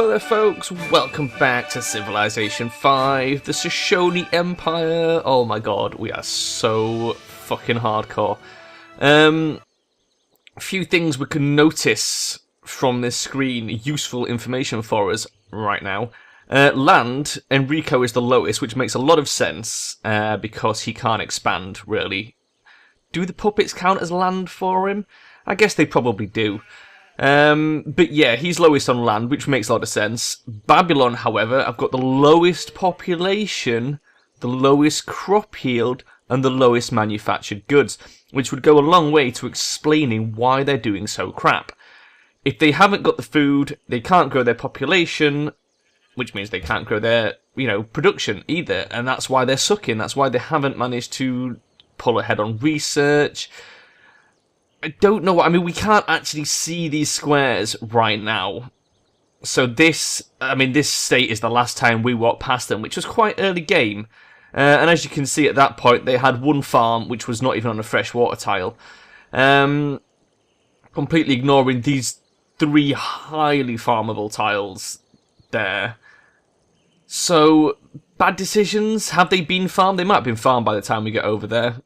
So there folks, welcome back to Civilization 5, the Shoshone Empire. Oh my god, we are so fucking hardcore. A few things we can notice from this screen, useful information for us right now. Land, Enrico is the lowest, which makes a lot of sense, because he can't expand, really. Do the puppets count as land for him? I guess they probably do. But yeah, he's lowest on land, which makes a lot of sense. Babylon, however, I've got the lowest population, the lowest crop yield, and the lowest manufactured goods, which would go a long way to explaining why they're doing so crap. If they haven't got the food, they can't grow their population, which means they can't grow their, production either, and that's why they're sucking. That's why they haven't managed to pull ahead on research. I don't know what, we can't actually see these squares right now. So this state is the last time we walked past them, which was quite early game. And as you can see at that point, they had one farm, which was not even on a freshwater tile. Completely ignoring these 3 highly farmable tiles there. So, bad decisions? Have they been farmed? They might have been farmed by the time we get over there.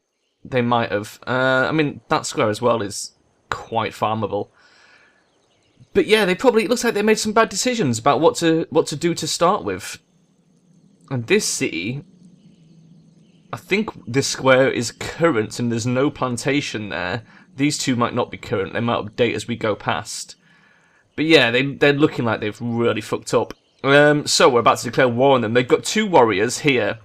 They might have. That square as well is quite farmable. But yeah, it looks like they made some bad decisions about what to do to start with. And this city, I think this square is current and there's no plantation there. These two might not be current. They might update as we go past. But yeah, they're looking like they've really fucked up. So we're about to declare war on them. They've got 2 warriors here.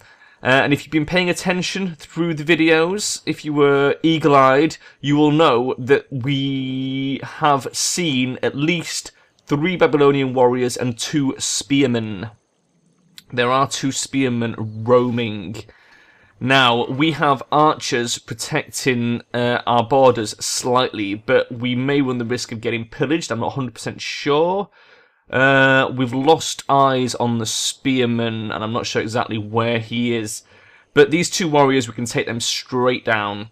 And if you've been paying attention through the videos, if you were eagle-eyed, you will know that we have seen at least 3 Babylonian warriors and 2 spearmen. There are 2 spearmen roaming. Now, we have archers protecting our borders slightly, but we may run the risk of getting pillaged. I'm not 100% sure. We've lost eyes on the spearman, and I'm not sure exactly where he is. But these 2 warriors, we can take them straight down.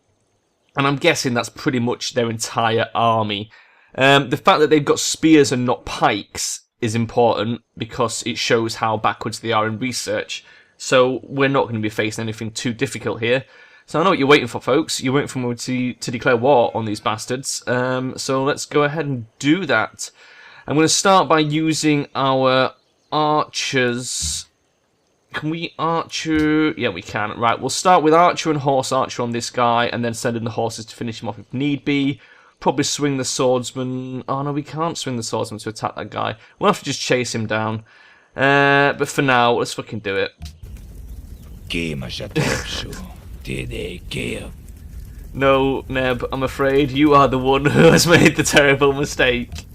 And I'm guessing that's pretty much their entire army. The fact that they've got spears and not pikes is important, because it shows how backwards they are in research. So we're not going to be facing anything too difficult here. So I know what you're waiting for, folks. You're waiting for me to declare war on these bastards. So let's go ahead and do that. I'm going to start by using our archers. Can we archer? Yeah, we can. Right, we'll start with archer and horse archer on this guy, and then send in the horses to finish him off if need be. Probably swing the swordsman. Oh, no, we can't swing the swordsman to attack that guy. We'll have to just chase him down. But for now, let's fucking do it. No, Neb, I'm afraid you are the one who has made the terrible mistake.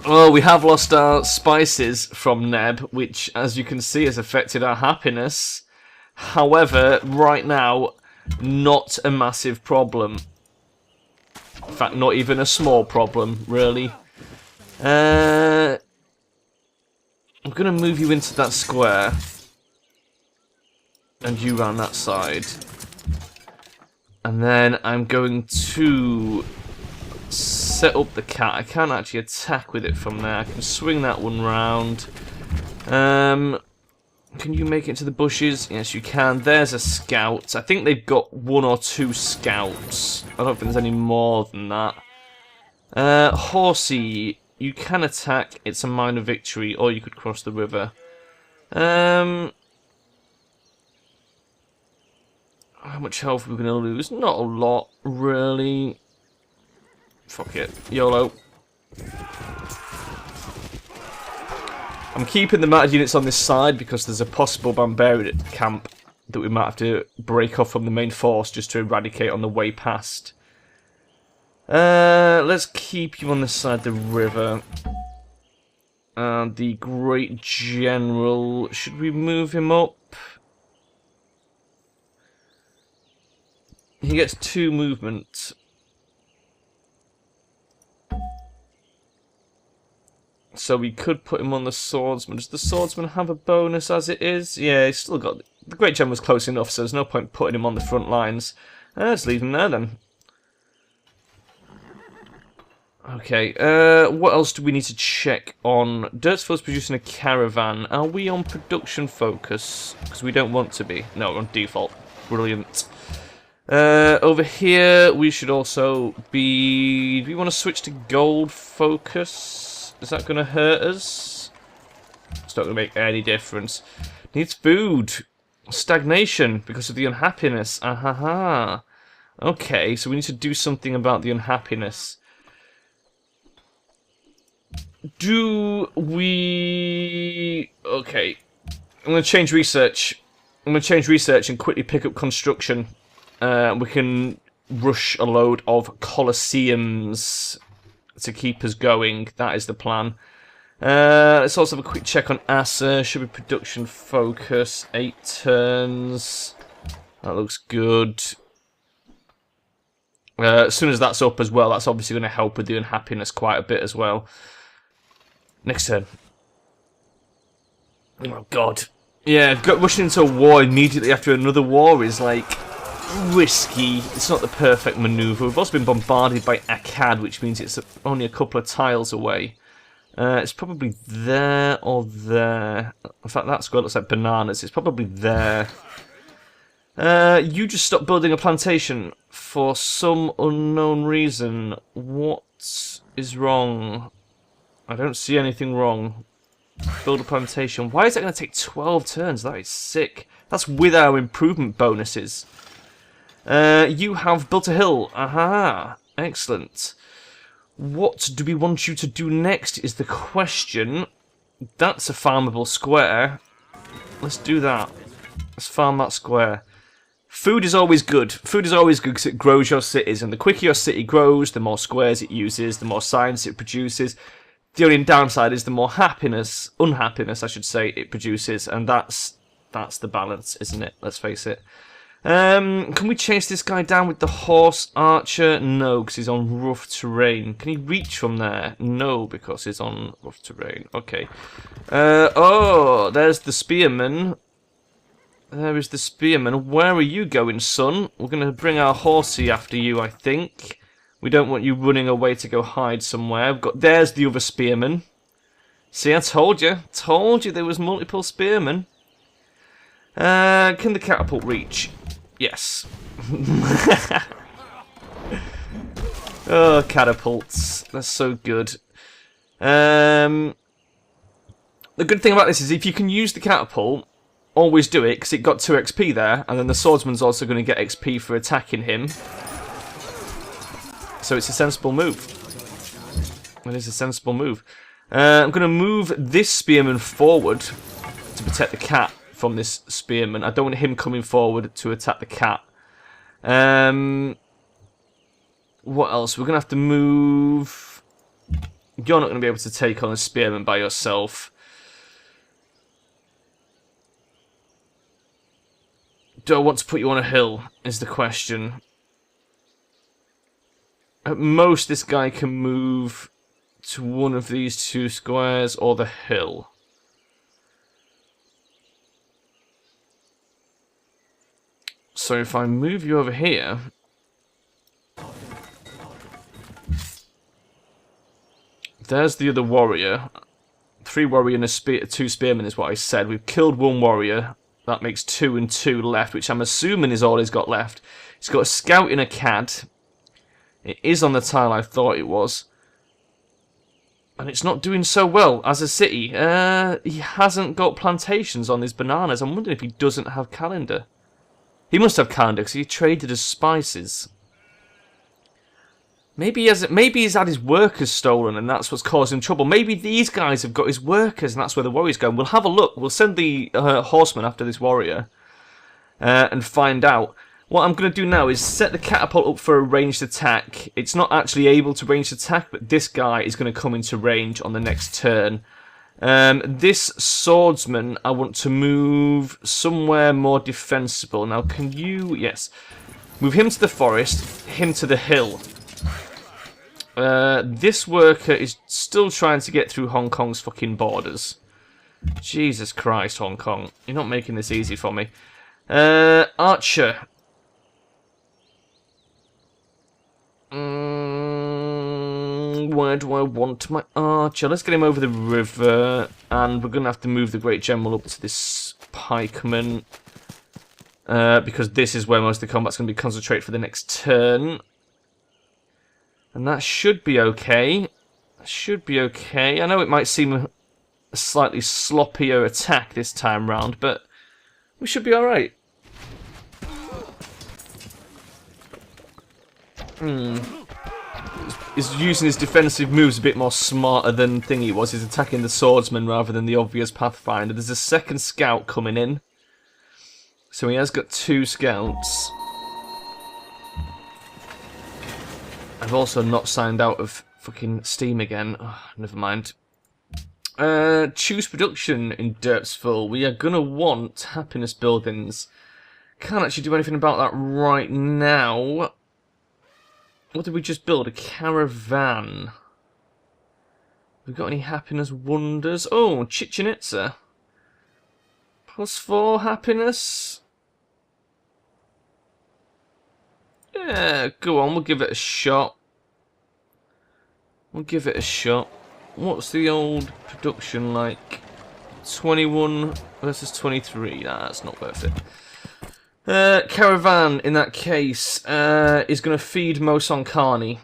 Oh, we have lost our spices from Neb, which, as you can see, has affected our happiness. However, right now, not a massive problem. In fact, not even a small problem, really. I'm going to move you into that square. And you round that side. And then I'm going to set up the cat. I can't actually attack with it from there. I can swing that one round. Can you make it to the bushes? Yes, you can. There's a scout. I think they've got 1 or 2 scouts. I don't think there's any more than that. Horsey, you can attack. It's a minor victory, or you could cross the river. How much health are we going to lose? Not a lot, really. Fuck it. YOLO. I'm keeping the mounted units on this side because there's a possible barbarian camp that we might have to break off from the main force just to eradicate on the way past. Let's keep you on this side of the river. The Great General, should we move him up? He gets 2 movement. So we could put him on the swordsman. Does the swordsman have a bonus as it is? Yeah, he's still got... The Great General's close enough, so there's no point putting him on the front lines. Let's leave him there then. Okay, what else do we need to check on? Dirtsville's producing a caravan. Are we on production focus? Because we don't want to be. No, we're on default. Brilliant. Over here, we should also be... Do we want to switch to gold focus? Is that going to hurt us? It's not going to make any difference. Needs food. Stagnation because of the unhappiness. Ahaha. Okay, so we need to do something about the unhappiness. Do we... Okay. I'm going to change research. I'm going to change research and quickly pick up construction. We can rush a load of Colosseums to keep us going. That is the plan. Let's also have a quick check on Asa. Should be production focus. 8 turns. That looks good. As soon as that's up as well, that's obviously going to help with the unhappiness quite a bit as well. Next turn. Oh, God. Yeah, rushing into a war immediately after another war is, like, risky. It's not the perfect manoeuvre. We've also been bombarded by Akkad, which means it's only a couple of tiles away. It's probably there or there. In fact, that square looks like bananas. It's probably there. You just stopped building a plantation for some unknown reason. What is wrong? I don't see anything wrong. Build a plantation. Why is that going to take 12 turns? That is sick. That's with our improvement bonuses. You have built a hill. Aha. Excellent. What do we want you to do next is the question. That's a farmable square. Let's do that. Let's farm that square. Food is always good. Food is always good because it grows your cities. And the quicker your city grows, the more squares it uses, the more science it produces. The only downside is the more unhappiness, I should say, it produces, and that's the balance, isn't it? Let's face it. Can we chase this guy down with the horse archer? No, because he's on rough terrain. Can he reach from there? No, because he's on rough terrain. Okay. Oh, there's the spearman. There is the spearman. Where are you going, son? We're going to bring our horsey after you, I think. We don't want you running away to go hide somewhere. There's the other spearman. See, I told you. Told you there was multiple spearmen. Can the catapult reach? Yes. Oh, catapults. That's so good. The good thing about this is if you can use the catapult, always do it, because it got 2 XP there, and then the swordsman's also going to get XP for attacking him. So it's a sensible move. It is a sensible move. I'm going to move this spearman forward to protect the cat from this spearman. I don't want him coming forward to attack the cat. What else? We're going to have to move... You're not going to be able to take on a spearman by yourself. Do I want to put you on a hill, is the question. At most, this guy can move to one of these 2 squares or the hill. So if I move you over here... There's the other warrior. 3 warrior and 2 spearmen is what I said. We've killed 1 warrior. That makes 2 and 2 left, which I'm assuming is all he's got left. He's got a scout in Akkad. It is on the tile I thought it was. And it's not doing so well as a city. He hasn't got plantations on his bananas. I'm wondering if he doesn't have calendar. He must have calendar because he traded as spices. Maybe he's had his workers stolen and that's what's causing trouble. Maybe these guys have got his workers and that's where the warrior's going. We'll have a look. We'll send the horseman after this warrior and find out. What I'm going to do now is set the catapult up for a ranged attack. It's not actually able to range attack, but this guy is going to come into range on the next turn. This swordsman, I want to move somewhere more defensible. Now, can you... Yes. Move him to the forest, him to the hill. This worker is still trying to get through Hong Kong's fucking borders. Jesus Christ, Hong Kong. You're not making this easy for me. Archer. Where do I want my archer? Let's get him over the river, and we're going to have to move the Great General up to this pikeman, because this is where most of the combat's going to be concentrated for the next turn. And that should be okay. Should be okay. I know it might seem a slightly sloppier attack this time round, but we should be alright. He's using his defensive moves a bit more smarter than Thingy was. He's attacking the swordsman rather than the obvious pathfinder. There's a second scout coming in. So he has got 2 scouts. I've also not signed out of fucking Steam again. Oh, never mind. Choose production in Derpsville. We are going to want happiness buildings. Can't actually do anything about that right now. What did we just build? A caravan. Have we got any happiness wonders? Oh, Chichen Itza. +4 happiness. Yeah, go on, we'll give it a shot. We'll give it a shot. What's the old production like? 21 versus 23. Nah, that's not worth it. Caravan, in that case, is going to feed Moson Carney.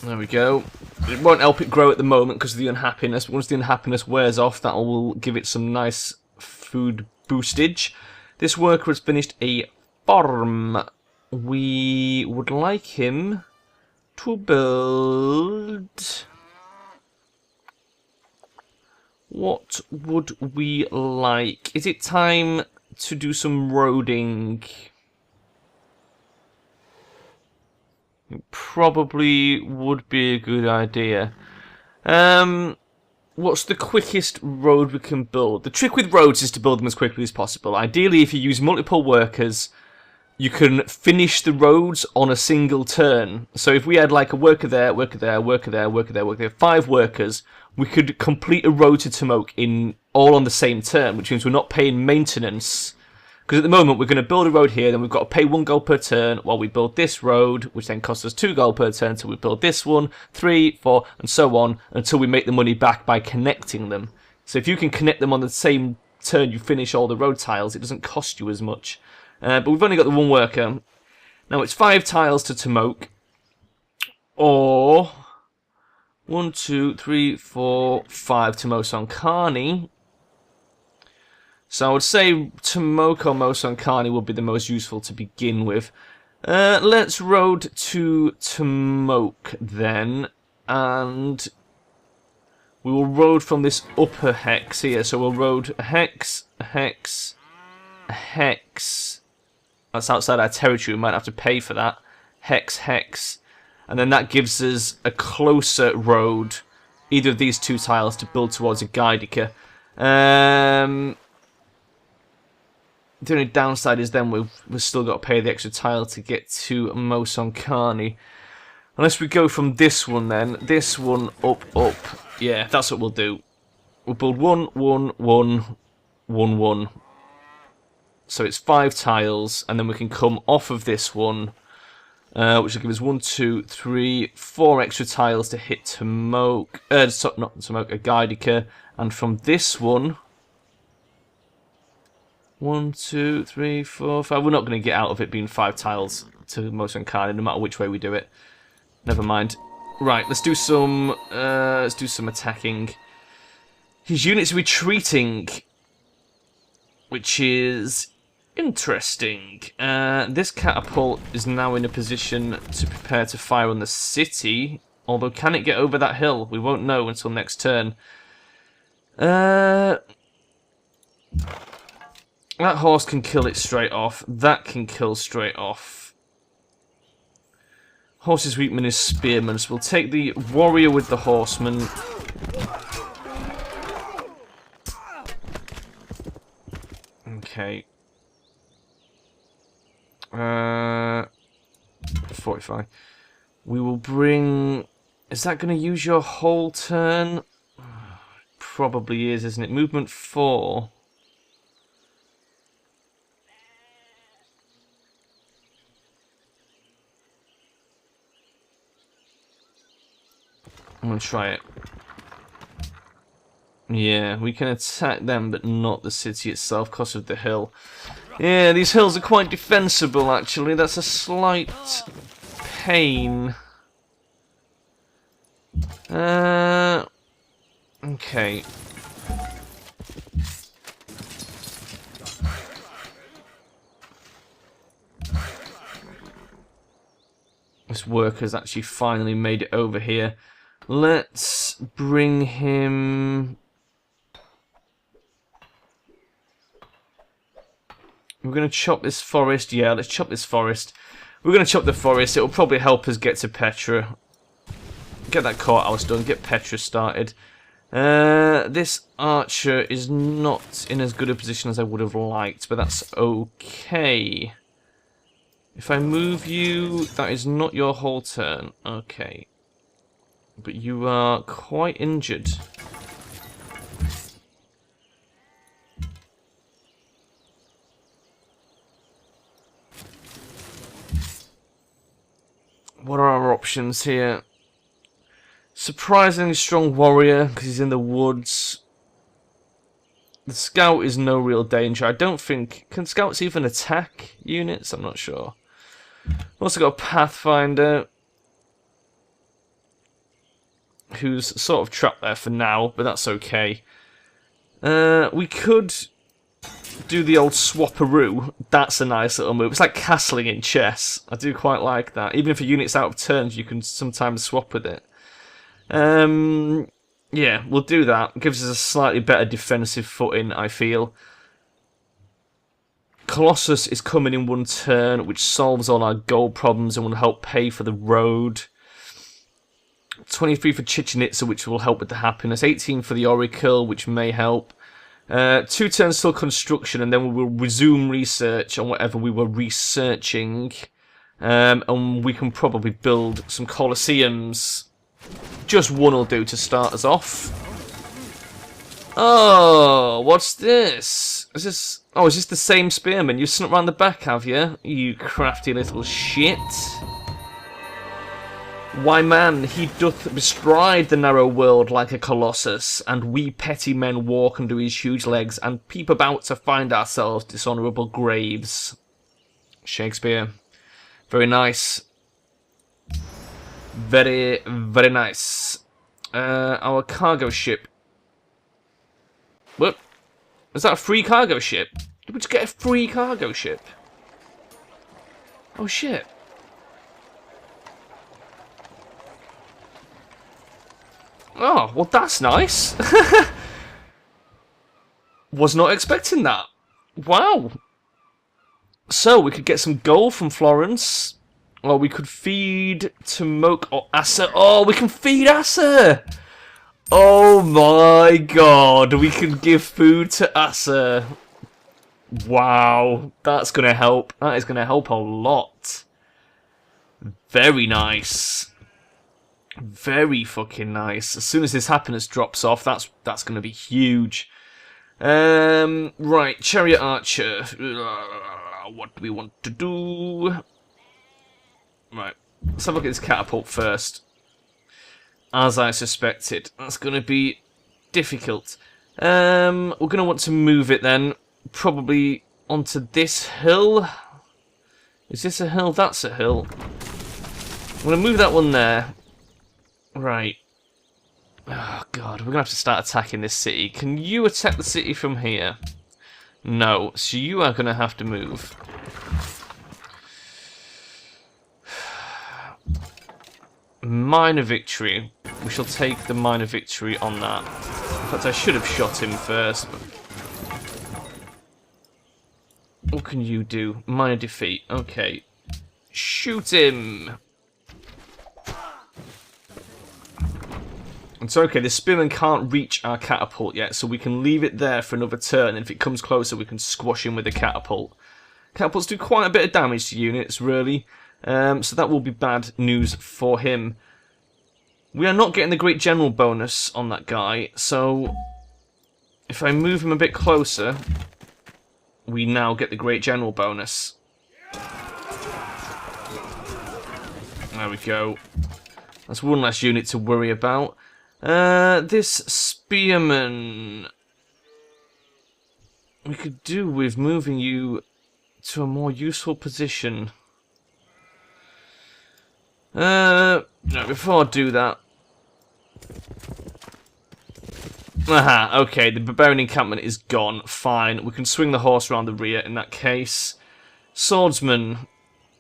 There we go. It won't help it grow at the moment because of the unhappiness, but once the unhappiness wears off, that will give it some nice food boostage. This worker has finished a farm. We would like him to build... What would we like? Is it time to do some roading? It probably would be a good idea. What's the quickest road we can build? The trick with roads is to build them as quickly as possible. Ideally, if you use multiple workers, you can finish the roads on a single turn. So if we had like a worker there, worker there, worker there, worker there, worker there, 5 workers, we could complete a road to Tomok in all on the same turn, which means we're not paying maintenance. Because at the moment, we're going to build a road here, then we've got to pay 1 gold per turn while we build this road, which then costs us 2 gold per turn until we build this one, 3, 4, and so on, until we make the money back by connecting them. So if you can connect them on the same turn you finish all the road tiles, it doesn't cost you as much. But we've only got the 1 worker. Now it's 5 tiles to Tomok, or 1, 2, 3, 4, 5 to Moson Carney. So I would say Tomok or Moson Carney would be the most useful to begin with. Let's road to Tomok then, and we will road from this upper hex here. So we'll road a hex, a hex, a hex. That's outside our territory, we might have to pay for that. Hex, hex. And then that gives us a closer road, either of these 2 tiles, to build towards a Gaidica. The only downside is then we've still got to pay the extra tile to get to Moson Carney. Unless we go from this one then. This one up, up. Yeah, that's what we'll do. We'll build 1, 1, 1, 1, 1. So it's 5 tiles, and then we can come off of this one, which will give us 1, 2, 3, 4 extra tiles to hit Tomok. Not Tomok, a Gaidica. And from this one, 1, 2, 3, 4, 5. We're not going to get out of it being 5 tiles to Moson Carney, no matter which way we do it. Never mind. Right, let's do some attacking. His unit's retreating, which is interesting. This catapult is now in a position to prepare to fire on the city. Although, can it get over that hill? We won't know until next turn. That horse can kill it straight off. That can kill straight off. Horse's weakness is spearmen, so we'll take the warrior with the horseman. Okay. 45. We will bring... Is that going to use your whole turn? Probably is, isn't it? Movement 4. I'm gonna try it. Yeah, we can attack them, but not the city itself because of the hill. Yeah, these hills are quite defensible, actually. That's a slight pain. Okay. This worker's actually finally made it over here. Let's bring him... We're going to chop this forest. Yeah, let's chop this forest. We're going to chop the forest. It'll probably help us get to Petra. Get that courthouse done. Get Petra started. This archer is not in as good a position as I would have liked, but that's okay. If I move you, that is not your whole turn. Okay. But you are quite injured. What are our options here? Surprisingly strong warrior, because he's in the woods. The scout is no real danger. I don't think... Can scouts even attack units? I'm not sure. We've also got a pathfinder, who's sort of trapped there for now, but that's okay. We could do the old swapperoo. That's a nice little move. It's like castling in chess. I do quite like that. Even if a unit's out of turns, you can sometimes swap with it. Yeah, we'll do that. It gives us a slightly better defensive footing, I feel. Colossus is coming in one turn, which solves all our gold problems and will help pay for the road. 23 for Chichen Itza, which will help with the happiness. 18 for the Oracle, which may help. 2 turns till construction, and then we will resume research on whatever we were researching. And we can probably build some Colosseums. Just one will do to start us off. Oh, what's this? Is this... Oh, is this the same spearman? You snuck round the back, have you? You crafty little shit. Why, man, he doth bestride the narrow world like a colossus, and we petty men walk under his huge legs, and peep about to find ourselves dishonourable graves. Shakespeare. Very nice. Very, very nice. Our cargo ship. What? Is that a free cargo ship? Did we just get a free cargo ship? Oh shit. Oh, well that's nice. Was not expecting that. Wow. So, we could get some gold from Florence. Or we could feed Tomok or Asa. Oh, we can feed Asa! Oh my god, we can give food to Asa. Wow, that's going to help. That is going to help a lot. Very nice. Very fucking nice. As soon as this happiness drops off, that's going to be huge. Right, Chariot Archer. What do we want to do? Right, let's have a look at this catapult first. As I suspected, that's going to be difficult. We're going to want to move it then, probably onto this hill. Is this a hill? That's a hill. I'm going to move that one there. Right. Oh god, we're going to have to start attacking this city. Can you attack the city from here? No, so you are going to have to move. Minor victory. We shall take the minor victory on that. In fact, I should have shot him first. But... What can you do? Minor defeat. Okay. Shoot him! It's okay, the spearman can't reach our catapult yet, so we can leave it there for another turn, and if it comes closer, we can squash him with the catapult. Catapults do quite a bit of damage to units, really. So that will be bad news for him. We are not getting the Great General bonus on that guy, so if I move him a bit closer, we now get the Great General bonus. There we go. That's one less unit to worry about. This spearman... we could do with moving you to a more useful position. No, before I do that... aha, okay, the barbarian encampment is gone. Fine, we can swing the horse around the rear in that case. Swordsman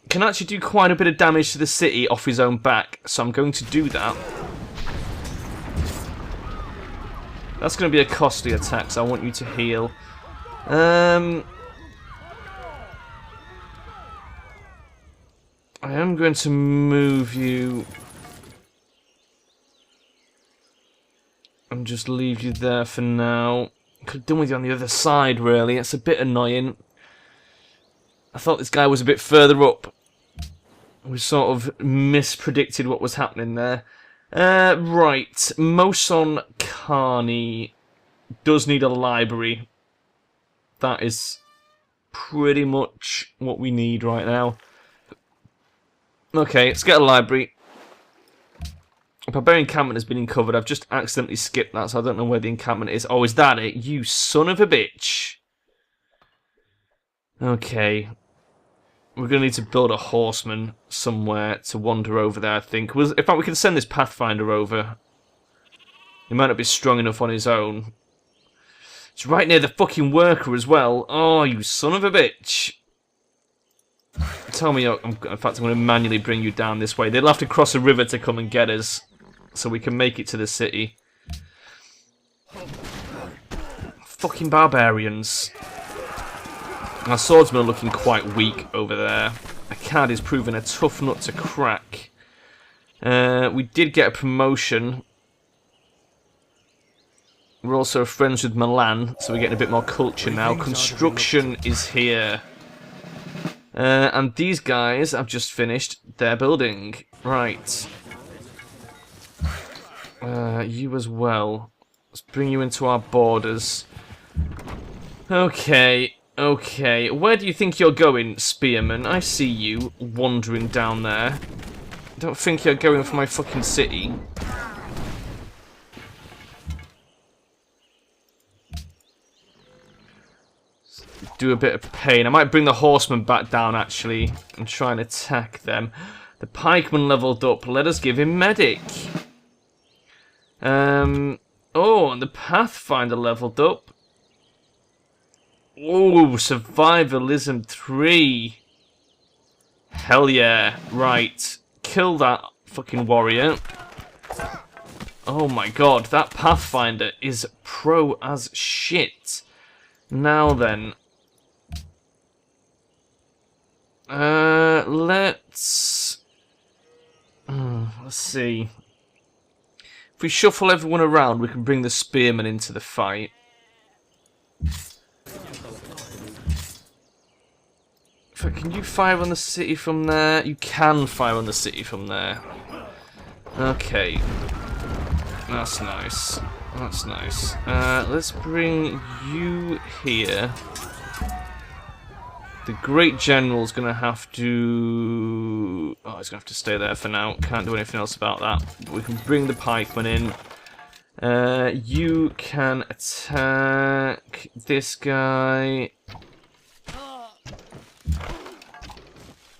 can actually do quite a bit of damage to the city off his own back, so I'm going to do that. That's going to be a costly attack, so I want you to heal. I am going to move you and just leave you there for now. Could have done with you on the other side, really. It's a bit annoying. I thought this guy was a bit further up. We sort of mispredicted what was happening there. Right, Moson Carney does need a library. That is pretty much what we need right now. Okay, let's get a library. Barbarian encampment has been uncovered. I've just accidentally skipped that, so I don't know where the encampment is. Oh, is that it? You son of a bitch. Okay. We're going to need to build a horseman somewhere to wander over there, I think. In fact, we can send this Pathfinder over. He might not be strong enough on his own. It's right near the fucking worker as well. Oh, you son of a bitch. Tell me, in fact, I'm going to manually bring you down this way. They'll have to cross a river to come and get us, so we can make it to the city. Fucking barbarians. Our swordsmen are looking quite weak over there. Akkad is proving a tough nut to crack. We did get a promotion. We're also friends with Milan, so we're getting a bit more culture now. Construction is here. And these guys have just finished their building. Right. You as well. Let's bring you into our borders. Okay. Okay, where do you think you're going, Spearman? I see you wandering down there. Don't think you're going for my fucking city. Do a bit of pain. I might bring the horsemen back down, actually, and try and attack them. The pikeman leveled up. Let us give him medic. Oh, and the Pathfinder leveled up. Oh, Survivalism 3. Hell yeah. Right. Kill that fucking warrior. Oh my god, that Pathfinder is pro as shit. Now then. Let's see. If we shuffle everyone around, we can bring the spearmen into the fight. Can you fire on the city from there? You can fire on the city from there. Okay. That's nice. That's nice. Let's bring you here. The Great General's going to have to... oh, he's going to have to stay there for now. Can't do anything else about that. But we can bring the pikemen in. You can attack this guy.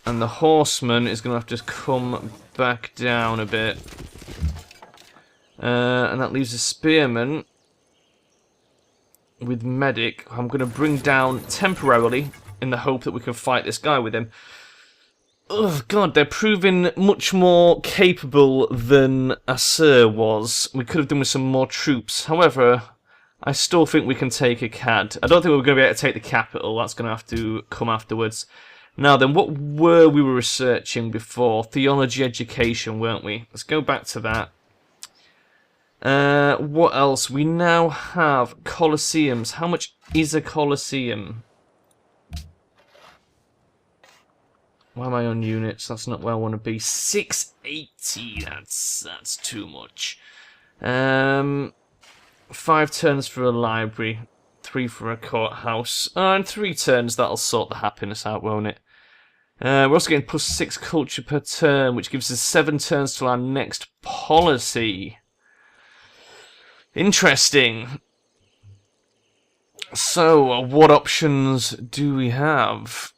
And the horseman is going to have to come back down a bit. And that leaves a spearman with medic. I'm going to bring down temporarily in the hope that we can fight this guy with him. Oh god, they're proving much more capable than Assur was. We could have done with some more troops. However, I still think we can take Akkad. I don't think we're going to be able to take the capital. That's going to have to come afterwards. Now then, what were we researching before? Theology education, weren't we? Let's go back to that. What else? We now have Colosseums. How much is a Colosseum? Why am I on units? That's not where I want to be. 680. That's too much. 5 turns for a library. 3 for a courthouse. And 3 turns, that'll sort the happiness out, won't it? We're also getting +6 culture per turn, which gives us 7 turns till our next policy. Interesting. So, what options do we have?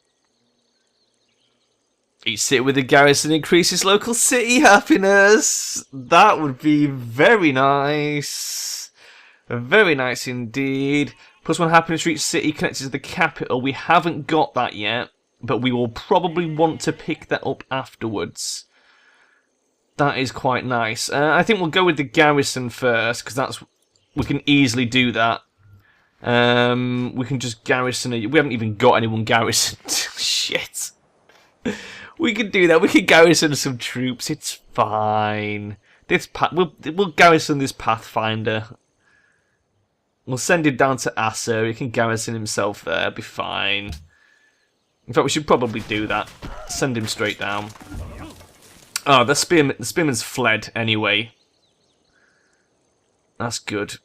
Each city with a garrison increases local city happiness. That would be very nice. Very nice indeed. +1 happiness for each city connected to the capital. We haven't got that yet, but we will probably want to pick that up afterwards. That is quite nice. I think we'll go with the garrison first, because we can easily do that. We can just garrison it. We haven't even got anyone garrisoned. Shit. We can do that. We can garrison some troops. It's fine. We'll garrison this Pathfinder. We'll send him down to Asa. He can garrison himself there. It'll be fine. In fact, we should probably do that. Send him straight down. Oh, the spearman's fled anyway. That's good.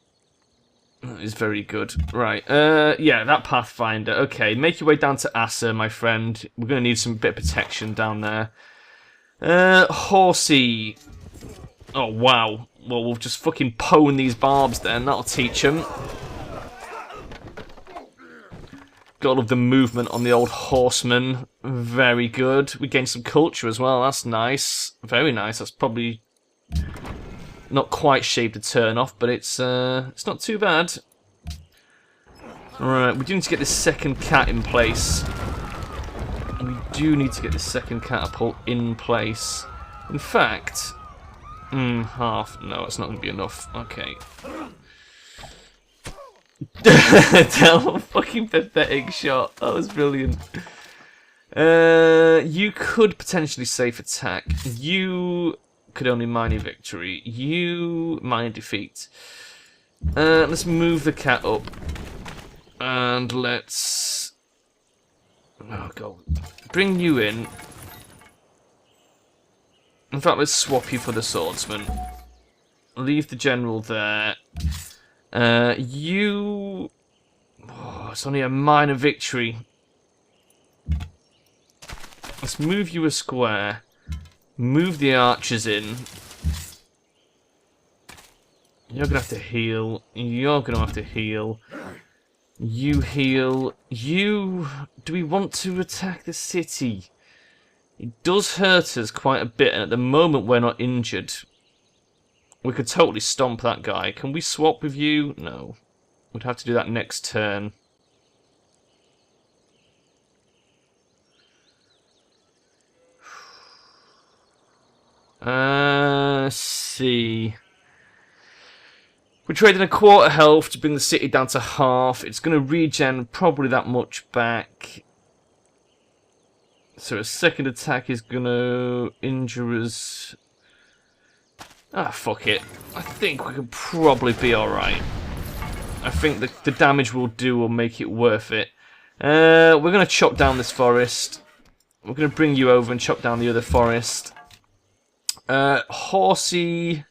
That is very good. Right, yeah, that Pathfinder. Okay, make your way down to Asa, my friend. We're going to need some bit of protection down there. Horsey. Oh, wow. Well, we'll just fucking pwn these barbs then. That'll teach them. Got all of the movement on the old horseman. Very good. We gained some culture as well. That's nice. Very nice. That's probably not quite shaved a turn off, but it's not too bad. Alright, we do need to get this second cat in place. We do need to get this second catapult in place. In fact, half. No, it's not going to be enough. Okay. That fucking pathetic shot. That was brilliant. You could potentially safe attack. You could only mine a victory. You mine a defeat. Let's move the cat up. And let's... Oh, God. Bring you in. In fact, let's swap you for the swordsman. Leave the general there. You... Oh, it's only a minor victory. Let's move you a square. Move the archers in. You're going to have to heal. You're going to have to heal. You heal. You... Do we want to attack the city? It does hurt us quite a bit, and at the moment we're not injured. We could totally stomp that guy. Can we swap with you? No. We'd have to do that next turn. See. We're trading a quarter health to bring the city down to half. It's going to regen probably that much back. So a second attack is going to injure us. Ah, fuck it. I think we can probably be alright. I think the damage we'll do will make it worth it. We're going to chop down this forest. We're going to bring you over and chop down the other forest. Horsey...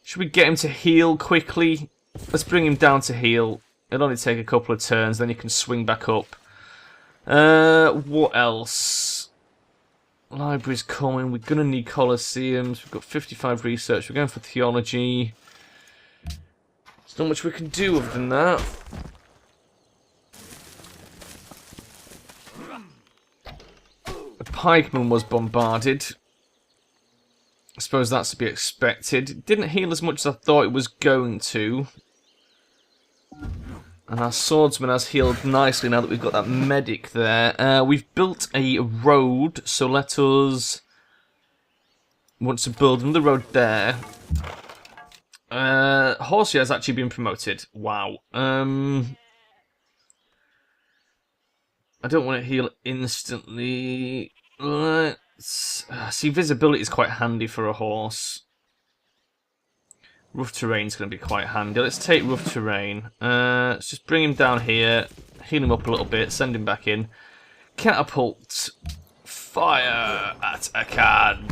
Should we get him to heal quickly? Let's bring him down to heal. It'll only take a couple of turns, then he can swing back up. What else? Library's coming. We're going to need Colosseums. We've got 55 research. We're going for theology. There's not much we can do other than that. The pikeman was bombarded. I suppose that's to be expected. It didn't heal as much as I thought it was going to. And our swordsman has healed nicely now that we've got that medic there. We've built a road, so let us... want to build another road there. Horsey has actually been promoted. Wow. I don't want to heal instantly. See, visibility is quite handy for a horse. Rough terrain is going to be quite handy. Let's take rough terrain. Let's just bring him down here, heal him up a little bit, send him back in. Catapult. Fire at Akkad.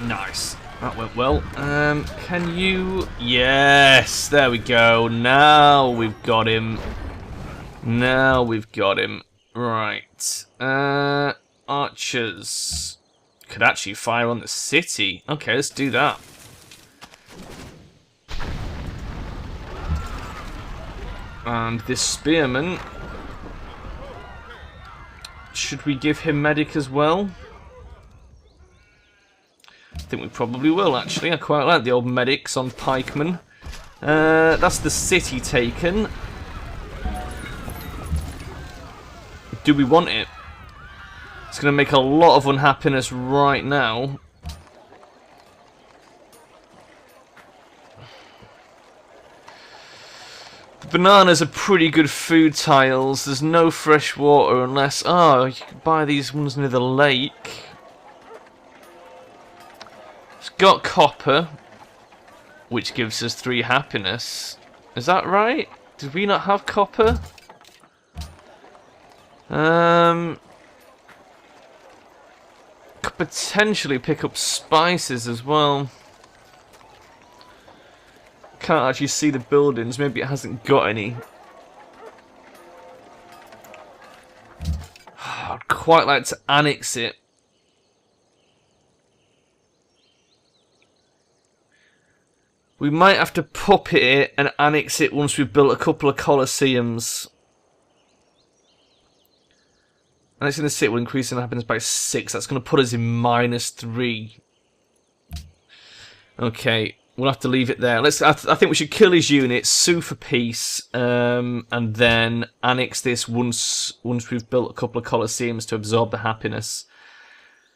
Nice. That went well. Can you... Yes, there we go. Now we've got him. Now we've got him. Right. Archers could actually fire on the city. Okay, let's do that. And this spearman, should we give him medic as well? I think we probably will, actually. I quite like the old medics on pikemen. That's the city taken. Do we want it? It's going to make a lot of unhappiness right now. Bananas are pretty good food tiles. There's no fresh water unless... Oh, you can buy these ones near the lake. It's got copper, which gives us 3 happiness. Is that right? Did we not have copper? Could potentially pick up spices as well. Can't actually see the buildings. Maybe it hasn't got any. I'd quite like to annex it. We might have to puppet it and annex it once we've built a couple of colosseums. Annexing the city will increase in happiness by 6. That's going to put us in -3. Okay, we'll have to leave it there. I think we should kill his units, sue for peace, and then annex this once we've built a couple of colosseums to absorb the happiness.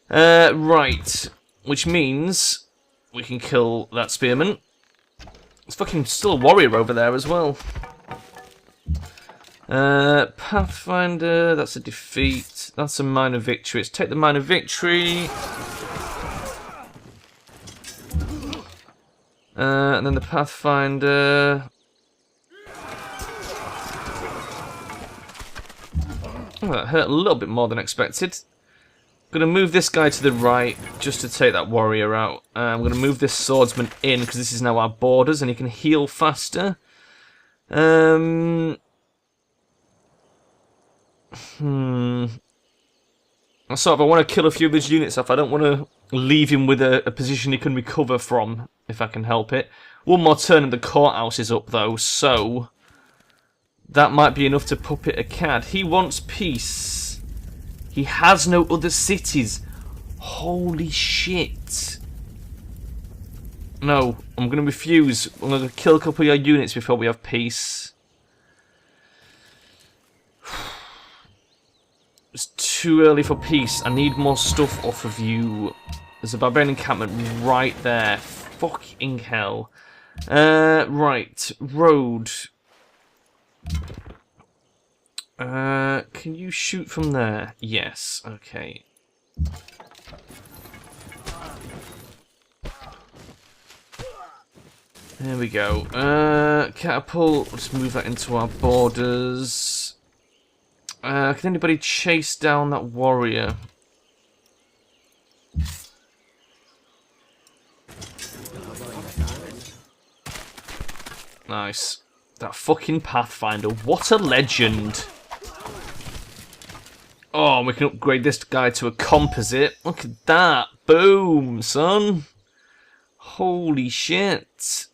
Right, which means we can kill that spearman. There's fucking still a warrior over there as well. Pathfinder, that's a defeat. That's a minor victory. Let's take the minor victory. And then the Pathfinder. Oh, that hurt a little bit more than expected. I'm going to move this guy to the right just to take that warrior out. I'm going to move this swordsman in because this is now our borders and he can heal faster. Sort of, I want to kill a few of his units off. I don't want to leave him with a position he can recover from, if I can help it. One more turn and the courthouse is up, though, so that might be enough to puppet Akkad. He wants peace. He has no other cities. Holy shit. No, I'm going to refuse. I'm going to kill a couple of your units before we have peace. It's too early for peace. I need more stuff off of you. There's a barbarian encampment right there. Fucking hell. Right. Road. Can you shoot from there? Yes. Okay. There we go. Catapult. Let's move that into our borders. Can anybody chase down that warrior? Nice. That fucking Pathfinder. What a legend. Oh, we can upgrade this guy to a composite. Look at that. Boom, son. Holy shit.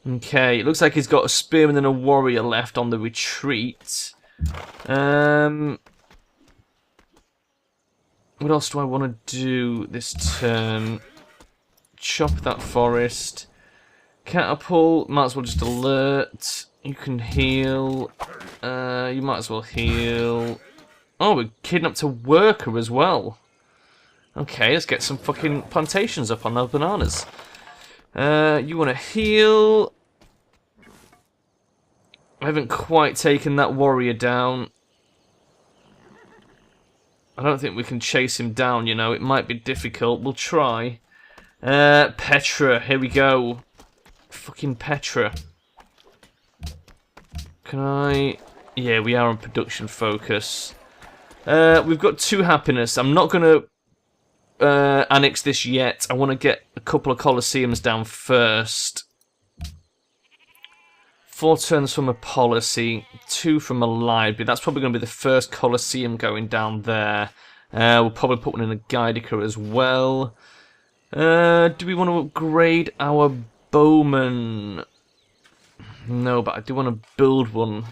Okay, it looks like he's got a spearman and a warrior left on the retreat. What else do I want to do this turn? Chop that forest. Catapult, might as well just alert. You can heal. You might as well heal. Oh, we kidnapped a worker as well. Okay, let's get some fucking plantations up on those bananas. You want to heal. I haven't quite taken that warrior down. I don't think we can chase him down, you know. It might be difficult. We'll try. Petra, here we go. Fucking Petra. Can I... Yeah, we are on production focus. We've got 2 happiness. I'm not going to annex this yet. I want to get a couple of colosseums down first. 4 turns from a policy, 2 from a library. That's probably going to be the first Colosseum going down there. We'll probably put one in a Gaidica as well. Do we want to upgrade our bowman? No, but I do want to build one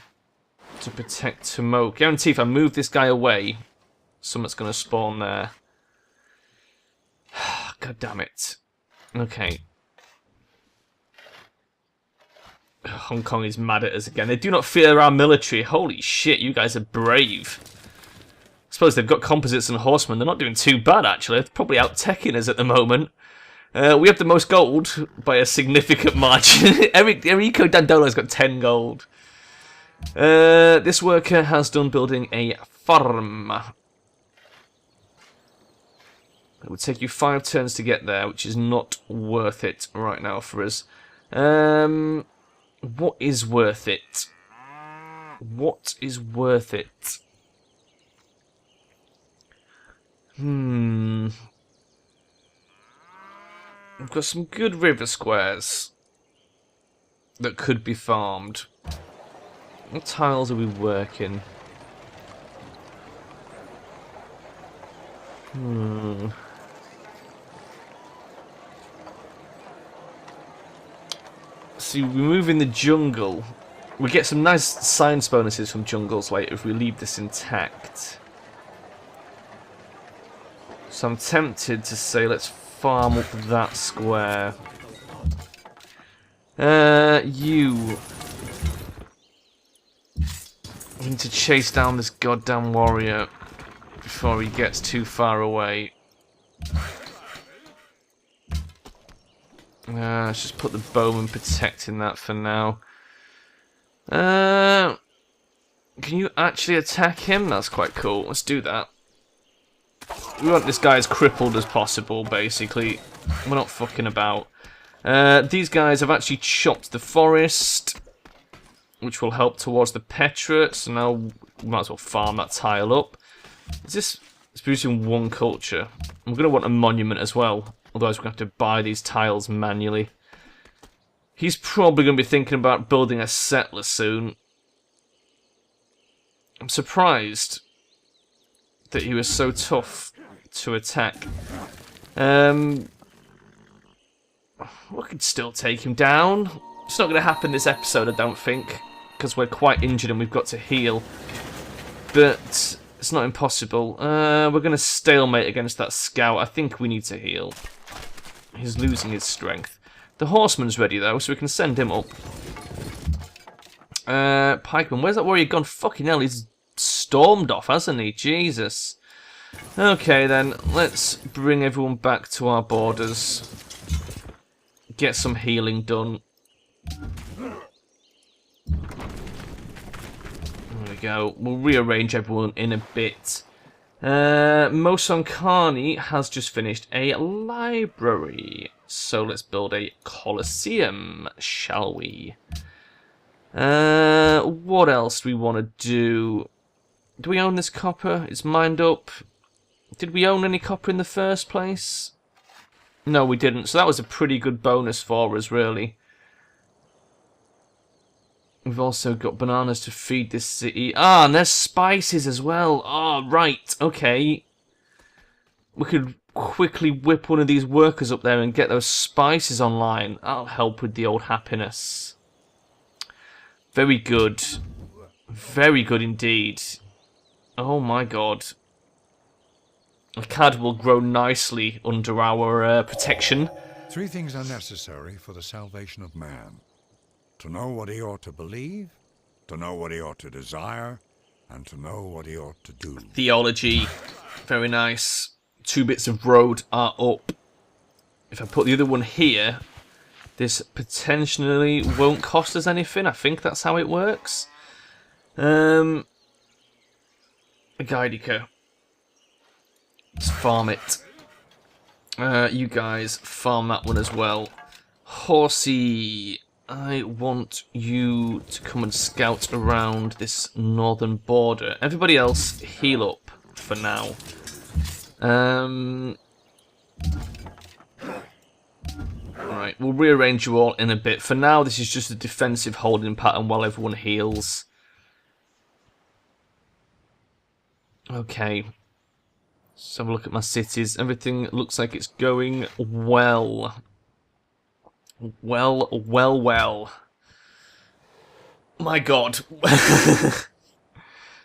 to protect Tomok. Guarantee if I move this guy away, something's going to spawn there. God damn it. Okay. Hong Kong is mad at us again. They do not fear our military. Holy shit, you guys are brave. I suppose they've got composites and horsemen. They're not doing too bad, actually. They're probably out-teching us at the moment. We have the most gold by a significant margin. Enrico Dandolo's got 10 gold. This worker has done building a farm. It would take you 5 turns to get there, which is not worth it right now for us. What is worth it? What is worth it? We've got some good river squares that could be farmed. What tiles are we working? See, we move in the jungle. We get some nice science bonuses from jungles later if we leave this intact. So I'm tempted to say let's farm up that square. You need to chase down this goddamn warrior before he gets too far away. Let's just put the bowman protecting that for now. Can you actually attack him? That's quite cool. Let's do that. We want this guy as crippled as possible, basically. We're not fucking about. These guys have actually chopped the forest, which will help towards the Petra, so now we might as well farm that tile up. It's producing 1 culture. I'm going to want a monument as well, otherwise we're going to have to buy these tiles manually. He's probably going to be thinking about building a settler soon. I'm surprised that he was so tough to attack. We could still take him down. It's not going to happen this episode, I don't think, because we're quite injured and we've got to heal. But it's not impossible. We're going to stalemate against that scout. I think we need to heal. He's losing his strength. The horseman's ready, though, so we can send him up. Pikeman, where's that warrior gone? Fucking hell, he's stormed off, hasn't he? Jesus. Okay, then, let's bring everyone back to our borders. Get some healing done. There we go. We'll rearrange everyone in a bit. Mosonkani has just finished a library. So let's build a Colosseum, shall we? What else do we want to do? Do we own this copper? It's mined up. Did we own any copper in the first place? No, we didn't. So that was a pretty good bonus for us, really. We've also got bananas to feed this city. Ah, and there's spices as well. Oh, right. Okay. We could quickly whip one of these workers up there and get those spices online. That'll help with the old happiness. Very good. Very good indeed. Oh my god. Akkad will grow nicely under our protection. 3 things are necessary for the salvation of man. To know what he ought to believe, to know what he ought to desire, and to know what he ought to do. Theology. Very nice. 2 bits of road are up. If I put the other one here, this potentially won't cost us anything. I think that's how it works. A Gaidica. Let's farm it. You guys farm that one as well. Horsey, I want you to come and scout around this northern border. Everybody else, heal up for now. Right, Right, we'll rearrange you all in a bit. For now, this is just a defensive holding pattern while everyone heals. Okay. Let's have a look at my cities. Everything looks like it's going well. Well. My god.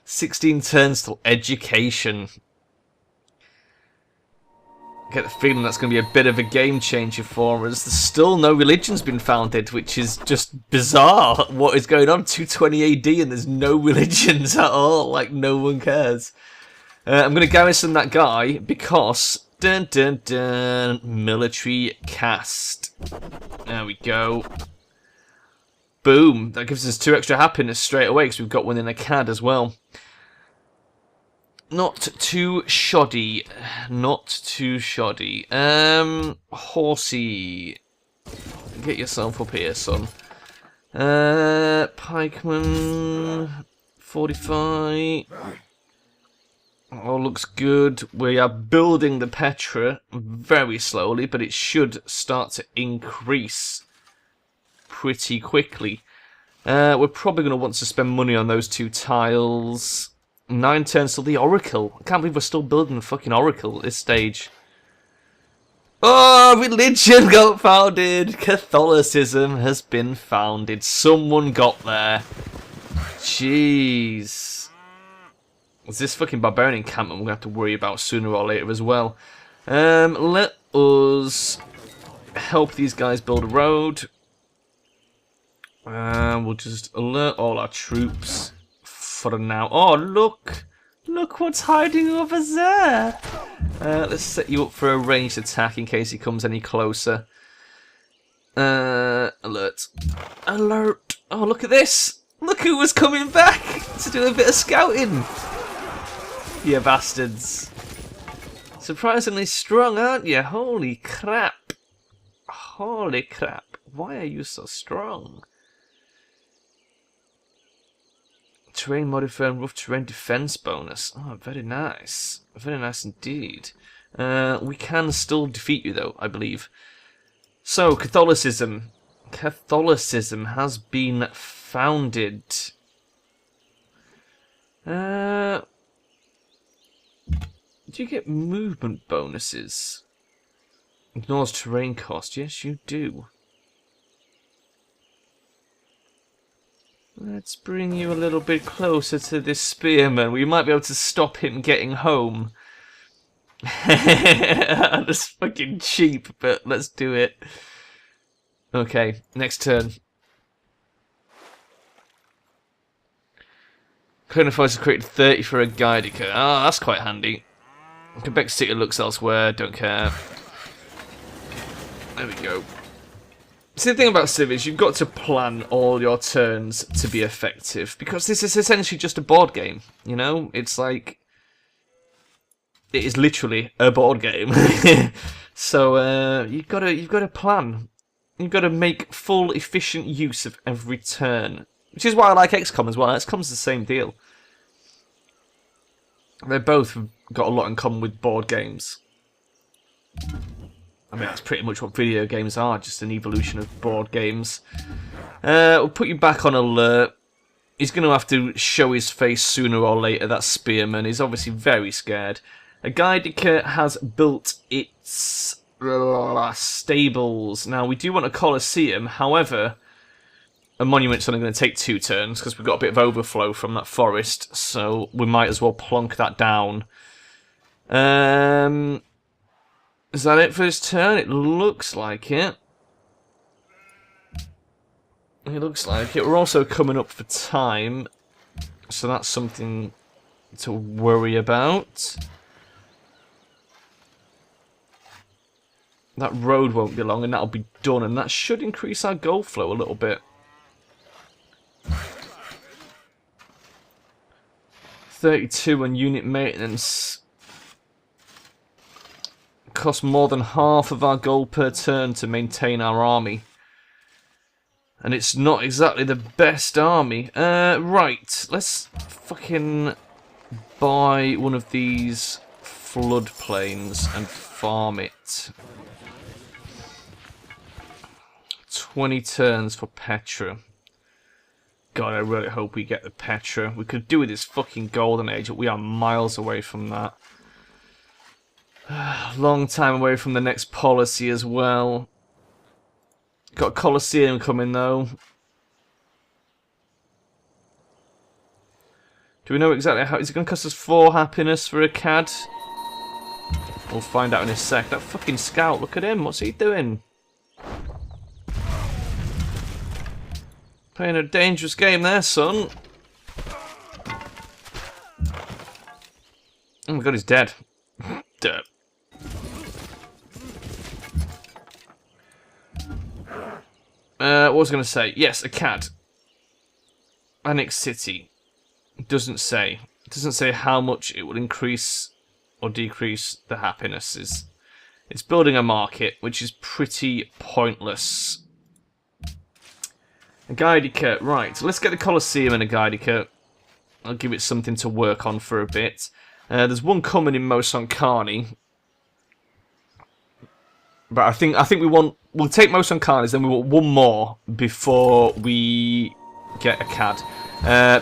16 turns till education. I get the feeling that's going to be a bit of a game changer for us. There's still no religion's been founded, which is just bizarre. What is going on? 220 AD and there's no religions at all. Like, no one cares. I'm going to garrison that guy because... Dun dun dun. Military cast. There we go. Boom. That gives us 2 extra happiness straight away because we've got one in Akkad as well. Not too shoddy. Not too shoddy. Horsey. Get yourself up here, son. Pikeman. 45. Oh, looks good. We are building the Petra very slowly, but it should start to increase pretty quickly. We're probably going to want to spend money on those 2 tiles. 9 turns till the Oracle. I can't believe we're still building the fucking Oracle at this stage. Oh, religion got founded. Catholicism has been founded. Someone got there. Jeez. It's this fucking barbarian encampment we're going to have to worry about sooner or later as well. Let us help these guys build a road. We'll just alert all our troops. For now. Oh, look! Look what's hiding over there! Let's set you up for a ranged attack in case he comes any closer. Alert. Alert! Oh, look at this! Look who was coming back to do a bit of scouting! You bastards. Surprisingly strong, aren't you? Holy crap. Holy crap. Why are you so strong? Terrain modifier and rough terrain defense bonus. Oh, very nice. Very nice indeed. We can still defeat you, though, I believe. So, Catholicism. Catholicism has been founded. Do you get movement bonuses? Ignores terrain cost. Yes, you do. Let's bring you a little bit closer to this spearman. We might be able to stop him getting home. That's fucking cheap, but let's do it. Okay, next turn. Chronophores have created 30 for a Gaidica. Ah, that's quite handy. Quebec City looks elsewhere, don't care. There we go. See, the thing about Civ is you've got to plan all your turns to be effective, because this is essentially just a board game, you know? It's like... It is literally a board game. So, you've got to plan. You've got to make full, efficient use of every turn. Which is why I like XCOM as well. XCOM's the same deal. They've both got a lot in common with board games. I mean, that's pretty much what video games are, just an evolution of board games. We'll put you back on alert. He's going to have to show his face sooner or later, that spearman. He's obviously very scared. A Gaidica has built its stables. Now, we do want a Colosseum, however, a monument's only going to take 2 turns, because we've got a bit of overflow from that forest, so we might as well plonk that down. Is that it for his turn? It looks like it. It looks like it. We're also coming up for time, so that's something to worry about. That road won't be long, and that'll be done, and that should increase our gold flow a little bit. 32 on unit maintenance. Costs more than half of our gold per turn to maintain our army. And it's not exactly the best army. Right, let's fucking buy one of these floodplains and farm it. 20 turns for Petra. God, I really hope we get the Petra. We could do with this fucking Golden Age, but we are miles away from that. Long time away from the next policy as well. Got Colosseum coming though. Do we know exactly how... Is it going to cost us 4 happiness for Akkad? We'll find out in a sec. That fucking scout, look at him. What's he doing? Playing a dangerous game there, son. Oh my god, he's dead. Dirt. What was I going to say? Yes, Akkad. Annex City. It doesn't say. It doesn't say how much it will increase or decrease the happinesses. It's building a market, which is pretty pointless. Akkadica, right. So let's get the Colosseum in Akkadica. I'll give it something to work on for a bit. There's one coming in Mosonkani. But I think we'll take Mosonkani's, then we want one more before we get Akkad.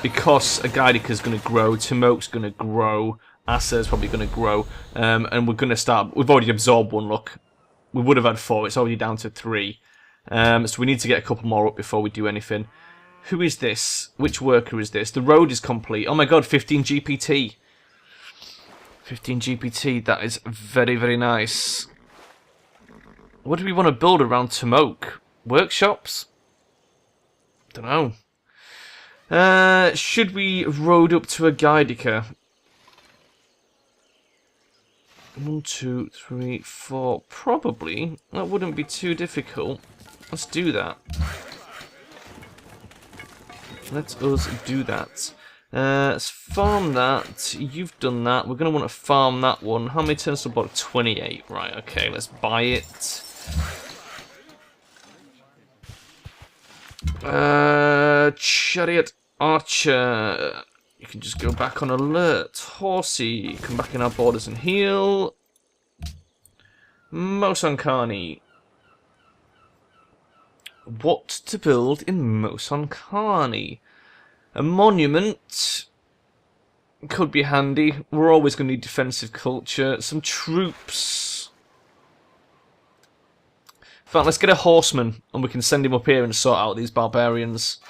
Because Akkadica's going to grow, Timok's going to grow, Asa's probably going to grow, and we're going to start... We've already absorbed one, look. We would have had 4, it's already down to 3. So we need to get a couple more up before we do anything. Who is this? Which worker is this? The road is complete. Oh my god, 15 GPT. 15 GPT, that is very, very nice. What do we want to build around Timok? Workshops? Don't know. Should we road up to Akkadica? 1, 2, 3, 4. Probably. That wouldn't be too difficult. Let's do that. Let us do that. Let's farm that. You've done that. We're going to want to farm that one. How many turns to block? 28. Right, okay. Let's buy it. Chariot Archer. You can just go back on alert. Horsey. Come back in our borders and heal. Mosonkani. What to build in Mosonkani? A monument could be handy. We're always going to need defensive culture. Some troops. In fact, let's get a horseman and we can send him up here and sort out these barbarians.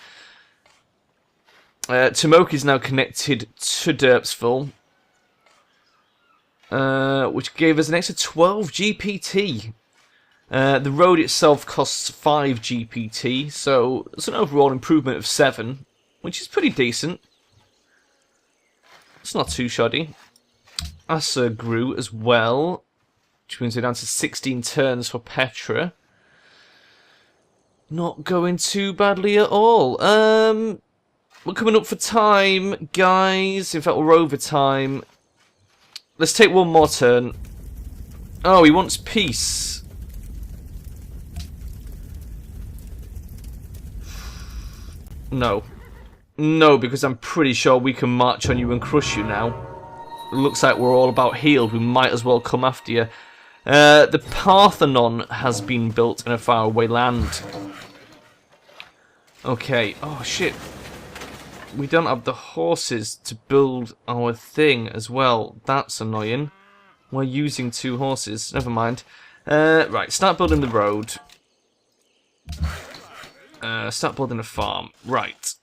Timok is now connected to Derpsville, which gave us an extra 12 GPT. The road itself costs 5 GPT, so it's an overall improvement of 7, which is pretty decent. It's not too shoddy. Asa grew as well, which means we're down to 16 turns for Petra. Not going too badly at all. We're coming up for time, guys. In fact, we're over time. Let's take one more turn. Oh, he wants peace. No. No, because I'm pretty sure we can march on you and crush you now. It looks like we're all about healed. We might as well come after you. The Parthenon has been built in a faraway land. Okay. Oh, shit. We don't have the horses to build our thing as well. That's annoying. We're using 2 horses. Never mind. Right, start building the road. Start building a farm. Right.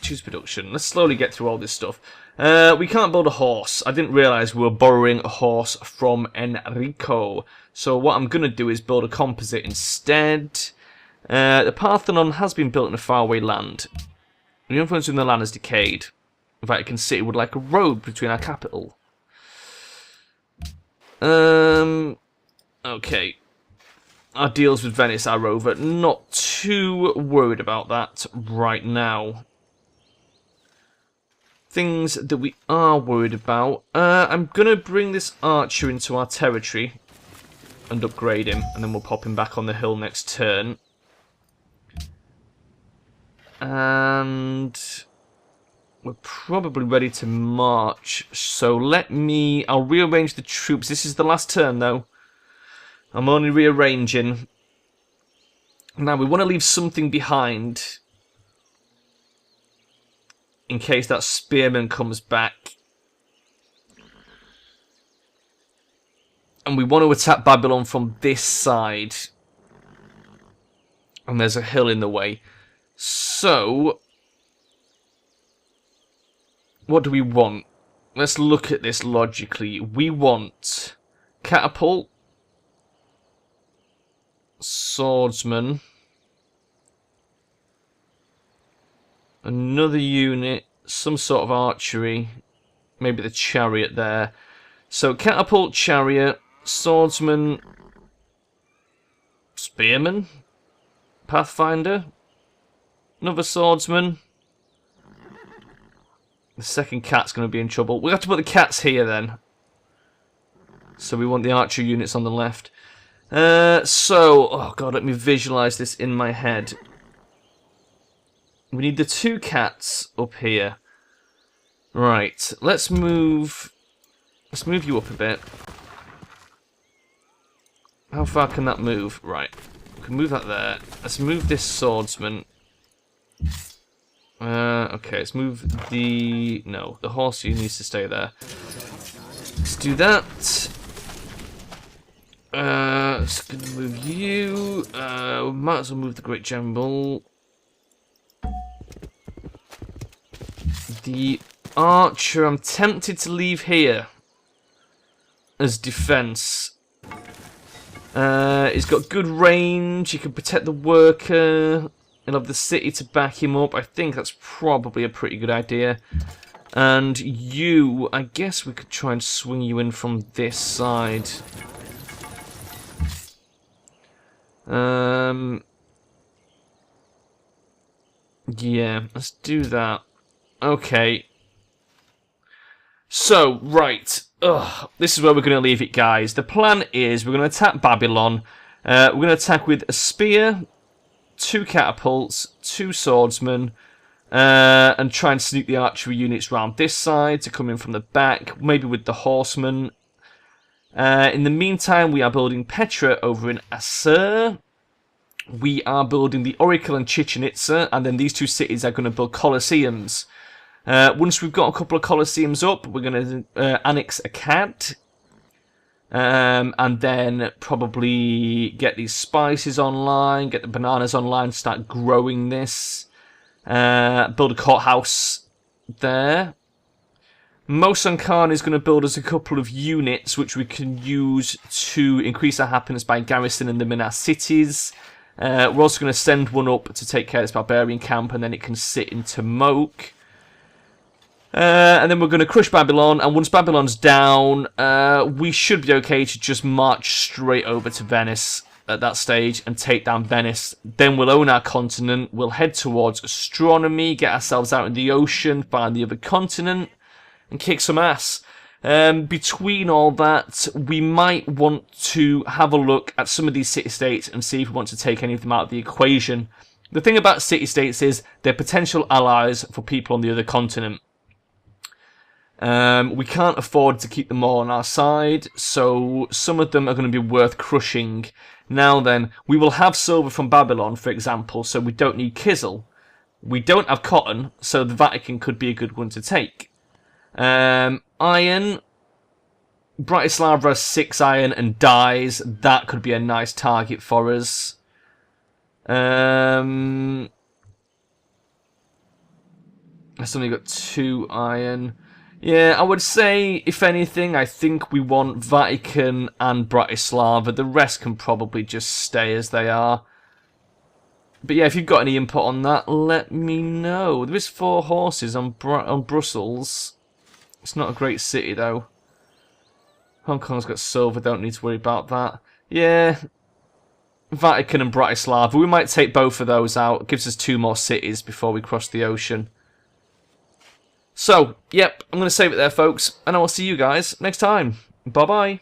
Choose production. Let's slowly get through all this stuff. We can't build a horse. I didn't realise we were borrowing a horse from Enrico. So what I'm going to do is build a composite instead. The Parthenon has been built in a faraway land. The influence in the land has decayed. The Vatican City would like a road between our capital. Okay. Our deals with Venice are over. Not too worried about that right now. Things that we are worried about. I'm going to bring this archer into our territory and upgrade him, and then we'll pop him back on the hill next turn. And we're probably ready to march. So I'll rearrange the troops. This is the last turn though. I'm only rearranging. Now, we want to leave something behind in case that spearman comes back. And we want to attack Babylon from this side. And there's a hill in the way. So, what do we want? Let's look at this logically. We want catapult, swordsman, another unit, some sort of archery, maybe the chariot there. So catapult, chariot, swordsman, spearman, pathfinder, another swordsman. The second cat's going to be in trouble. We have to put the cats here then. So we want the archer units on the left. Oh god, let me visualize this in my head. We need the 2 cats up here. Right, let's move you up a bit. How far can that move? Right, we can move that there. Let's move this swordsman. Okay, let's move the... No, the horse needs to stay there. Let's do that. Just gonna move you. We might as well move the Great General. The archer, I'm tempted to leave here as defense. He's got good range. He can protect the worker. He'll have the city to back him up. I think that's probably a pretty good idea. And you, I guess we could try and swing you in from this side. Yeah, let's do that. Okay. So, right. This is where we're going to leave it, guys. The plan is we're going to attack Babylon. We're going to attack with a spear, 2 catapults, 2 swordsmen, and try and sneak the archery units round this side to come in from the back, maybe with the horsemen. In the meantime, we are building Petra over in Assur. We are building the Oracle and Chichen Itza, and then these 2 cities are going to build colosseums. Once we've got a couple of colosseums up, we're going to annex Akkad. And then probably get these spices online, get the bananas online, start growing this. Build a courthouse there. Mosan Khan is going to build us a couple of units which we can use to increase our happiness by garrisoning them in our cities. We're also going to send one up to take care of this barbarian camp, and then it can sit in Tomok. And then we're going to crush Babylon, and once Babylon's down, we should be okay to just march straight over to Venice at that stage and take down Venice. Then we'll own our continent, we'll head towards astronomy, get ourselves out in the ocean, find the other continent, and kick some ass. Between all that, we might want to have a look at some of these city-states and see if we want to take any of them out of the equation. The thing about city-states is they're potential allies for people on the other continent. We can't afford to keep them all on our side, so some of them are going to be worth crushing. Now then, we will have silver from Babylon, for example, so we don't need Kizil. We don't have cotton, so the Vatican could be a good one to take. Iron, Bratislava has 6 iron and dies. That could be a nice target for us. It's only got 2 iron. Yeah, I would say, if anything, I think we want Vatican and Bratislava. The rest can probably just stay as they are. But yeah, if you've got any input on that, let me know. There is 4 horses on Brussels. It's not a great city, though. Hong Kong's got silver, don't need to worry about that. Yeah, Vatican and Bratislava. We might take both of those out. It gives us 2 more cities before we cross the ocean. So, yep, I'm going to save it there, folks, and I will see you guys next time. Bye-bye.